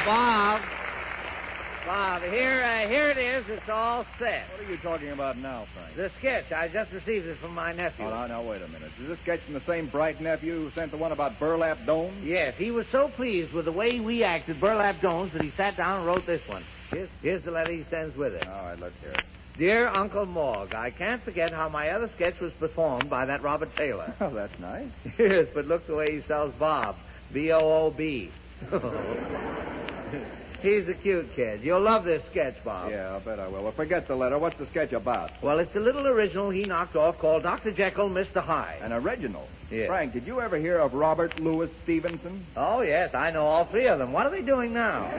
Bob, here it is. It's all set. What are you talking about now, Frank? The sketch. I just received it from my nephew. Oh, now, wait a minute. Is this sketch from the same bright nephew who sent the one about burlap domes? Yes, he was so pleased with the way we acted burlap domes that he sat down and wrote this one. Here's the letter he sends with it. All right, let's hear it. Dear Uncle Morg, I can't forget how my other sketch was performed by that Robert Taylor. Oh, that's nice. Yes, but look the way he spells Bob. B-O-O-B. He's a cute kid. You'll love this sketch, Bob. Yeah, I'll bet I will. Well, forget the letter. What's the sketch about? Well, it's a little original he knocked off called Dr. Jekyll, Mr. Hyde. An original? Yes. Frank, did you ever hear of Robert Louis Stevenson? Oh, yes, I know all three of them. What are they doing now?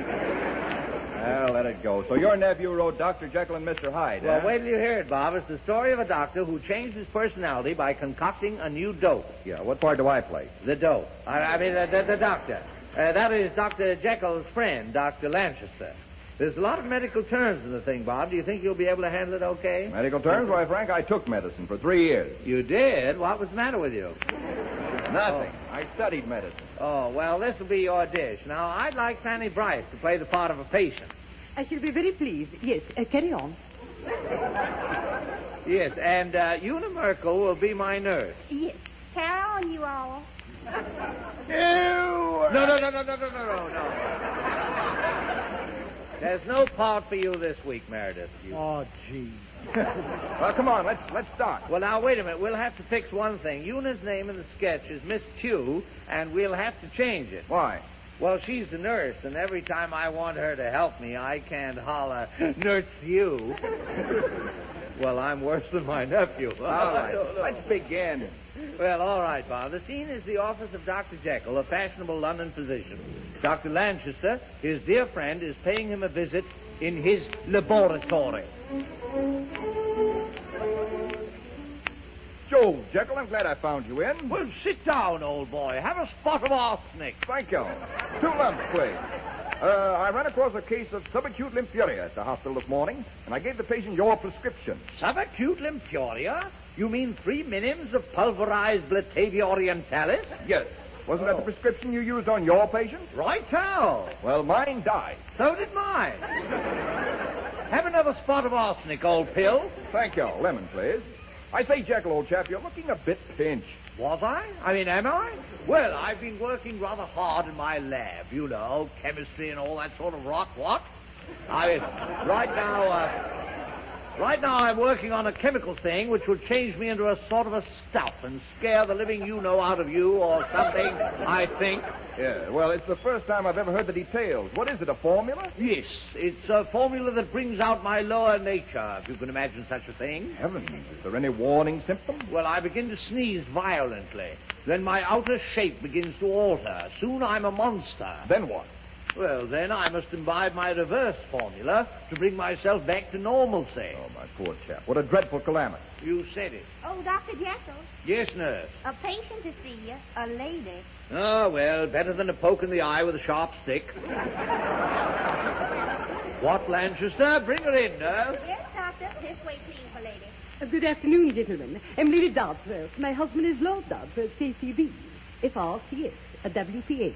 Well, let it go. So your nephew wrote Dr. Jekyll and Mr. Hyde, Well, huh? wait till you hear it, Bob. It's the story of a doctor who changed his personality by concocting a new dope. Yeah, what part do I play? The dope. I mean, the doctor. That is Dr. Jekyll's friend, Dr. Lanchester. There's a lot of medical terms in the thing, Bob. Do you think you'll be able to handle it okay? Medical terms? Why, Frank, I took medicine for 3 years. You did? What was the matter with you? Nothing. I studied medicine. Oh, well, this will be your dish. Now, I'd like Fanny Brice to play the part of a patient. I shall be very pleased. Yes, carry on. Yes, and Una Merkel will be my nurse. Yes. Carry on, you all. No. There's no part for you this week, Meredith. Oh, gee. Well, come on, let's start. Well, now, wait a minute. We'll have to fix one thing. Una's name in the sketch is Miss Tew, and we'll have to change it. Why? Well, she's the nurse, and every time I want her to help me, I can't holler, Nurse Tew. Well, I'm worse than my nephew. All right, let's begin. Well, all right, Bob. The scene is the office of Dr. Jekyll, a fashionable London physician. Dr. Lanchester, his dear friend, is paying him a visit in his laboratory. Joe, Jekyll, I'm glad I found you in. Well, sit down, old boy. Have a spot of arsenic. Thank you. 2 lumps, please. I ran across a case of subacute lymphuria at the hospital this morning, and I gave the patient your prescription. Subacute lymphuria? You mean 3 minims of pulverized Blatavia orientalis? Yes. Wasn't that the prescription you used on your patient? Right-o. Well, mine died. So did mine. Have another spot of arsenic, old pill. Thank you. Lemon, please. I say, Jekyll, old chap, you're looking a bit pinched. Was I? I mean, am I? Well, I've been working rather hard in my lab, you know, chemistry and all that sort of rot. What? I mean, right now I'm working on a chemical thing which will change me into a sort of a stuff and scare the living you-know out of you or something, I think. Yeah, well, it's the first time I've ever heard the details. What is it, a formula? Yes, it's a formula that brings out my lower nature, if you can imagine such a thing. Heavens, is there any warning symptom? Well, I begin to sneeze violently. Then my outer shape begins to alter. Soon I'm a monster. Then what? Well, then I must imbibe my reverse formula to bring myself back to normalcy. Oh, my poor chap. What a dreadful calamity. You said it. Oh, Dr. Jekyll. Yes, nurse. A patient to see you. A lady. Oh, well, better than a poke in the eye with a sharp stick. What, Lanchester? Bring her in, nurse. Yes, doctor. This way, please, my lady. Good afternoon, gentlemen. I'm Lady Dodsworth. My husband is Lord Dodsworth, KCB. FRCS, a WPA.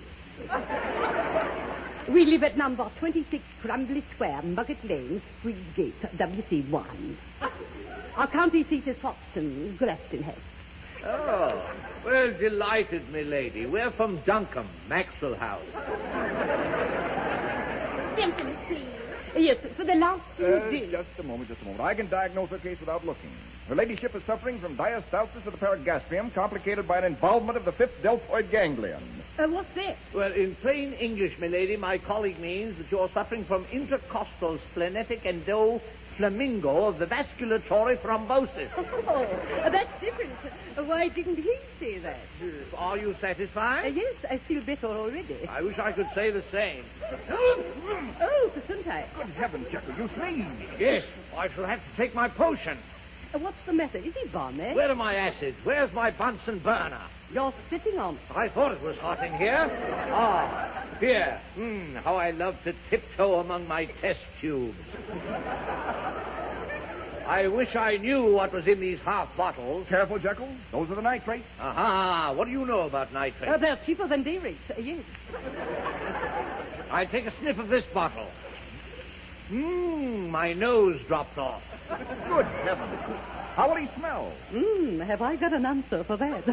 We live at number 26 Crumbly Square, Bucket Lane, Streetsgate, WC1. Our county seat is Foxton, Grafton Head. Oh, well, delighted, my lady. We're from Duncombe, Maxwell House. Symptoms, please. Yes, for the last 2 days. Just a moment. I can diagnose her case without looking. Her ladyship is suffering from diastasis of the paragastrium, complicated by an involvement of the 5th deltoid ganglion. What's that? Well, in plain English, my lady, my colleague means that you're suffering from intercostal splenetic endoflamingo of the vasculatory thrombosis. Oh, that's different. Why didn't he say that? Are you satisfied? Yes, I feel better already. I wish I could say the same. Oh, Gesundheit. Good heavens, Jekyll, you sneeze. Yes, I shall have to take my potion. What's the matter? Is he balmy? Where are my acids? Where's my Bunsen burner? You're sitting on it. I thought it was hot in here. Ah, here. How I love to tiptoe among my test tubes. I wish I knew what was in these half bottles. Careful, Jekyll. Those are the nitrates. Aha. What do you know about nitrates? They're cheaper than day rates. Yes. I'll take a sniff of this bottle. My nose dropped off. Good heavens. How will he smell? Have I got an answer for that?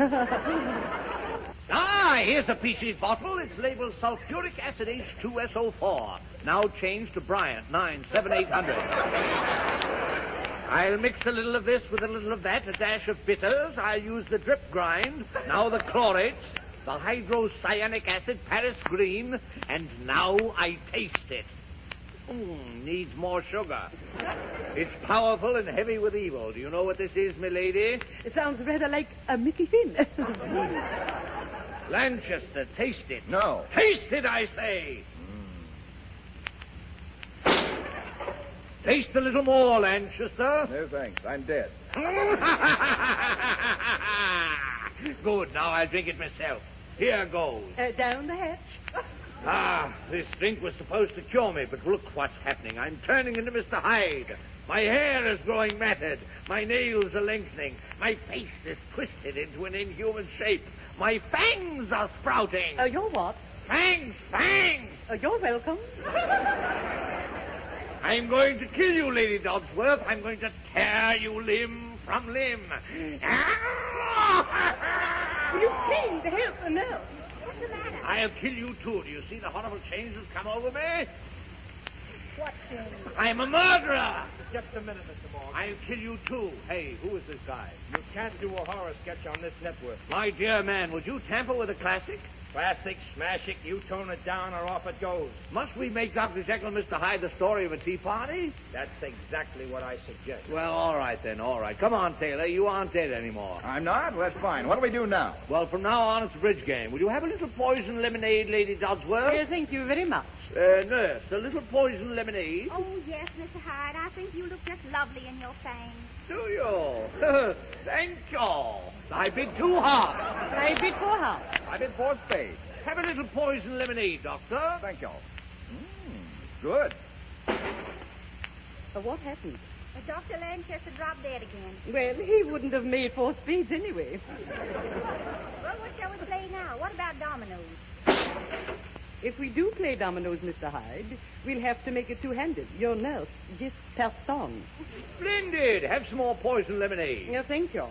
Here's a peachy bottle. It's labeled sulfuric acid H2SO4. Now changed to Bryant, 97800. I'll mix a little of this with a little of that, a dash of bitters. I'll use the drip grind. Now the chlorates, the hydrocyanic acid, Paris green, and now I taste it. Needs more sugar. It's powerful and heavy with evil. Do you know what this is, milady? It sounds rather like a Mickey Finn. Lanchester, taste it. No. Taste it, I say. Taste a little more, Lanchester. No, thanks. I'm dead. Good. Now I'll drink it myself. Here goes. Down the hatch. This drink was supposed to cure me, but look what's happening. I'm turning into Mr. Hyde. My hair is growing matted. My nails are lengthening. My face is twisted into an inhuman shape. My fangs are sprouting. You're what? Fangs! You're welcome. I'm going to kill you, Lady Dodsworth. I'm going to tear you limb from limb. Will you please help the nurse? What's the matter? I'll kill you, too. Do you see the horrible change that's come over me? What change? I'm a murderer. Just a minute, Mr. Morgan. I'll kill you, too. Hey, who is this guy? You can't do a horror sketch on this network. My dear man, would you tamper with a classic? Classic, smash it, you tone it down or off it goes. Must we make Dr. Jekyll and Mr. Hyde the story of a tea party? That's exactly what I suggest. Well, all right, then, all right. Come on, Taylor. You aren't dead anymore. I'm not? Well, that's fine. What do we do now? Well, from now on, it's a bridge game. Will you have a little poison lemonade, Lady Dodsworth? Thank you very much. Nurse, a little poison lemonade. Oh, yes, Mr. Hyde. I think you look just lovely in your fangs. Do you? Thank you. I bid 2 hearts. I bid 4 hearts. I did 4 spades. Have a little poison lemonade, Doctor. Thank you. Good. What happened? Dr. Lanchester dropped dead again. Well, he wouldn't have made 4 spades anyway. Well, what shall we play now? What about dominoes? If we do play dominoes, Mr. Hyde, we'll have to make it two-handed. Your nurse just passed on. Splendid. Have some more poison lemonade. Thank you.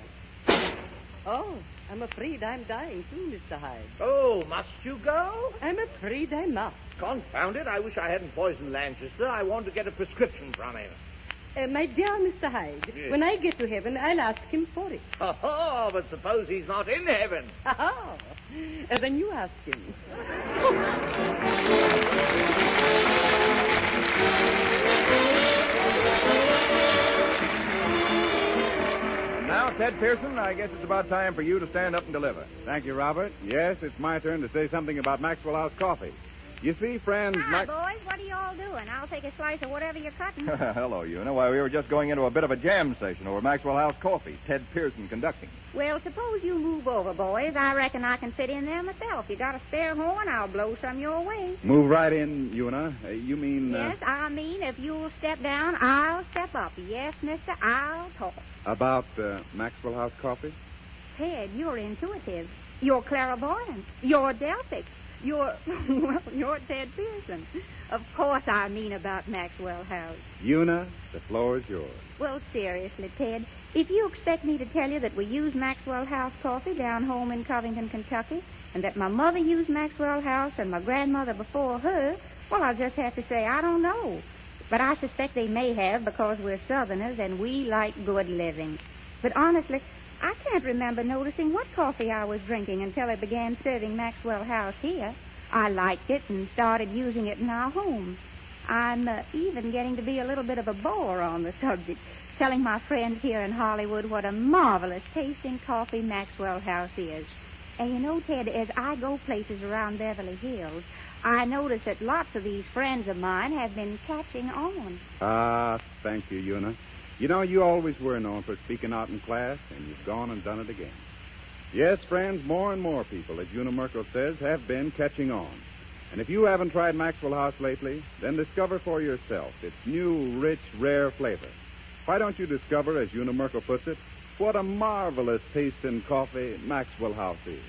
Oh, I'm afraid I'm dying too, Mr. Hyde. Oh, must you go? I'm afraid I must. Confound it. I wish I hadn't poisoned Lanchester. I want to get a prescription from him. My dear Mr. Hyde, Yes. when I get to heaven, I'll ask him for it. Oh, but suppose he's not in heaven. Then you ask him. Now, Ted Pearson, I guess it's about time for you to stand up and deliver. Thank you, Robert. Yes, it's my turn to say something about Maxwell House coffee. You see, friends... Hi, boys. What are you all doing? I'll take a slice of whatever you're cutting. Hello, Una. Why, we were just going into a bit of a jam session over Maxwell House coffee. Ted Pearson conducting. Well, suppose you move over, boys. I reckon I can fit in there myself. You got a spare horn? I'll blow some your way. Move right in, Una. You mean... Yes, I mean, if you'll step down, I'll step up. Yes, mister, I'll talk. About Maxwell House coffee? Ted, you're intuitive. You're clairvoyant. You're Delphic. You're Ted Pearson. Of course I mean about Maxwell House. Una, the floor is yours. Well, seriously, Ted, if you expect me to tell you that we use Maxwell House coffee down home in Covington, Kentucky, and that my mother used Maxwell House and my grandmother before her, well, I'll just have to say I don't know. But I suspect they may have because we're Southerners and we like good living. But honestly, I can't remember noticing what coffee I was drinking until they began serving Maxwell House here. I liked it and started using it in our home. I'm even getting to be a little bit of a bore on the subject, telling my friends here in Hollywood what a marvelous tasting coffee Maxwell House is. And you know, Ted, as I go places around Beverly Hills, I notice that lots of these friends of mine have been catching on. Thank you, Una. You know, you always were known for speaking out in class, and you've gone and done it again. Yes, friends, more and more people, as Una Merkel says, have been catching on. And if you haven't tried Maxwell House lately, then discover for yourself its new, rich, rare flavor. Why don't you discover, as Una Merkel puts it, what a marvelous taste in coffee Maxwell House is?